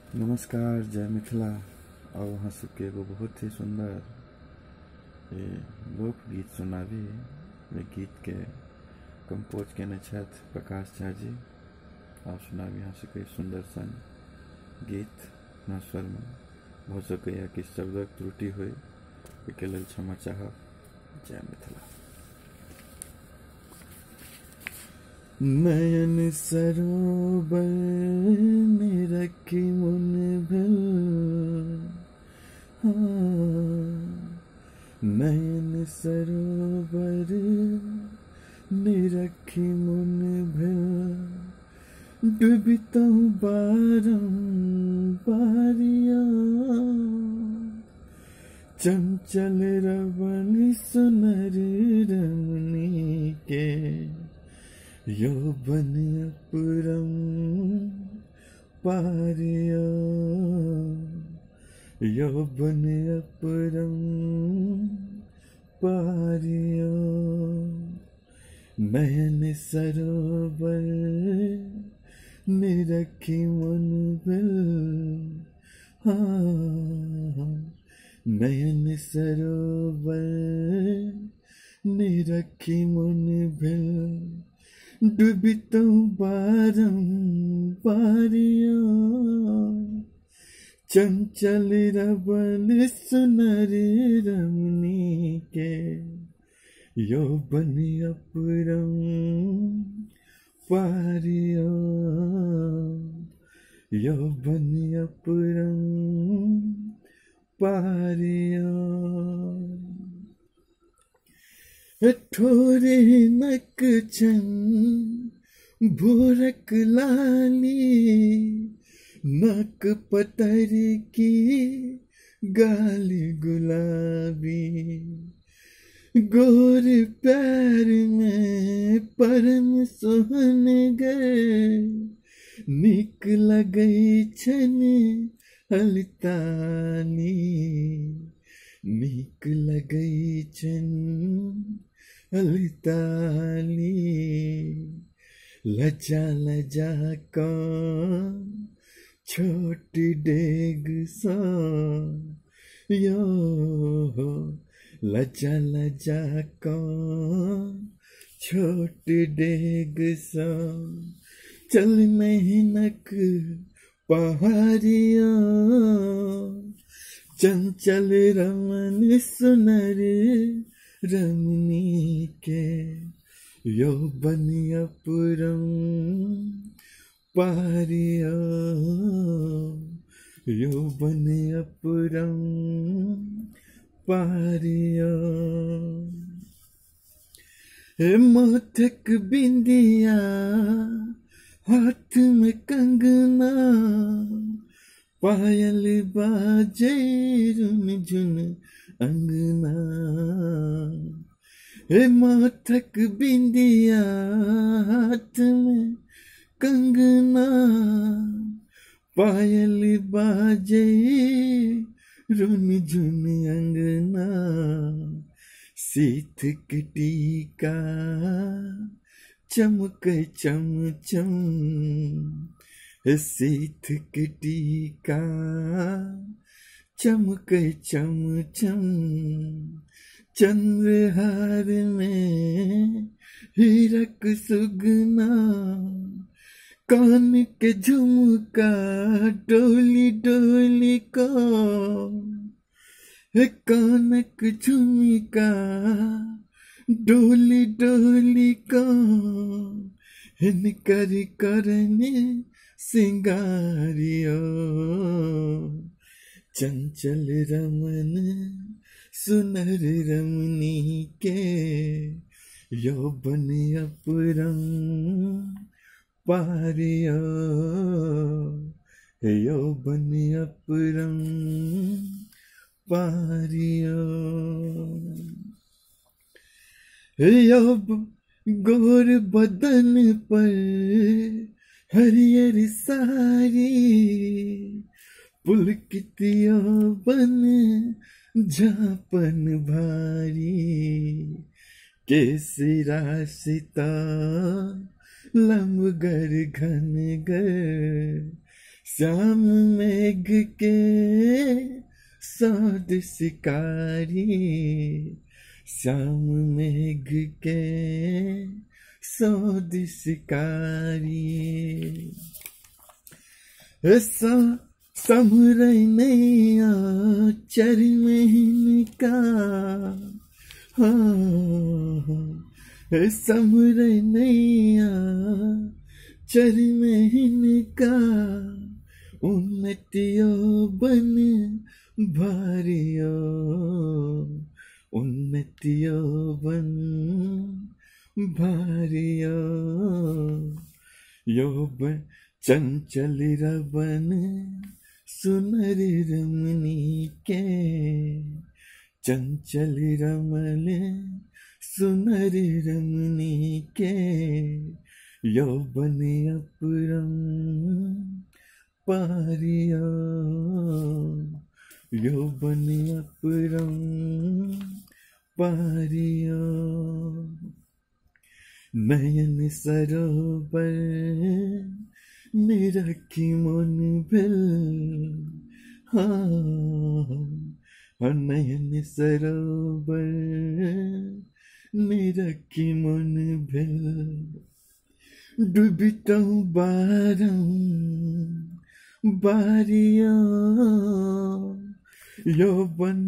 नमस्कार, जय मिथिला। और वहाँ सबके एगो बहुत ही सुंदर ये लोकगीत सुनाबी। ये गीत के कंपोज केने छथि प्रकाश झा जी। और सुनाबी यहाँ सबके सुंदर सन गीत अपना स्वर में। भऽ सकैया कि शब्दक त्रुटि होय, एहिके लेल क्षमा चाहब। जय मिथिला। नयन सरोवर में रखी मुन भल, नयन सरोवर में रखी मुन भल, डूबिता बारंबारिया, चंचल रवन सुनर रमणी के, यौवन अपरम पारिया, यौवन अपरम पारिया। नयन सरोवर ने रखी मन भल, नयन सरोवर ने रखी मन भल, डूबिता बारंबारिया, चंचल रवन सुनर रमणी के, यौवन अपरम पारिया, यौवन अपरम पारिया। ठोरे नक छन भोरक लाली, नक पतर की गाल गुलाबी, गोर पैर में परम सोहन गे, निक लगई छन हलतानी, निक लगई छन हलतानी। लजा लजा कौन छोटी डेग सा, यो लजा लजा कौन छोटी डेग सा, चल मेहनक पहाड़िया, चंचल रमन सुनर रमणी के, यौवन अपरम पारिया, यौवन अपरम पारिया। माथक बिंदिया हाथ में कंगना, पायल बाजे रुन झुन अंगना, माथक बिंदिया हाथ में कंगना, पायल बाजे रुन झुन अंगना, सीथ की टीका चमक चम चम, सीथ की टीका चमक चम चम, चंद्रहार में हीरक सुगना, कान के झुमका डोली डोली को, कानक झुमका डोली डोली को, हिनकर करने सिंगारियो, चंचल रमन सुनर रमणी के, यौवन अपरम पारिया, यौवन अपरम पारिया। यौब गोर बदन पर हरियर सारी, पुलकित यौवन झापन भारी, केसरी राशिता लंबगर घनगर, श्याम मेघ के सौद शिकारी, श्याम मेघ के सौद शिकारी। ऐसा समुरई नैया चरमहीन का, हाँ समुरई नैया चरमहीन का, उन्नतियो बन भारियो, उन्नतियो बन भारियो। योब चंचल रवन सुनर रमनी के, चंचल रमन सुनर रमनी के। यौवन अपरम पारिया, यौवन अपरम पारिया। नयन सरोवर निरखी मन भिल, हाँ नयन सरोवर निरखी मन भिल। डूबितौ बारम बारिया, यौवन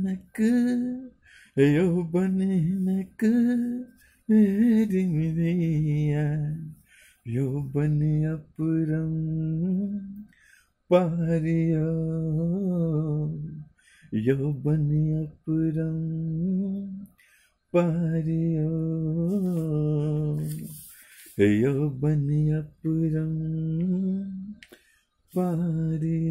नक यौवन नक मेरी मिरिया। यौवन अपरम पारिया, यौवन अपरम पारिया, यौवन अपरम पारिया।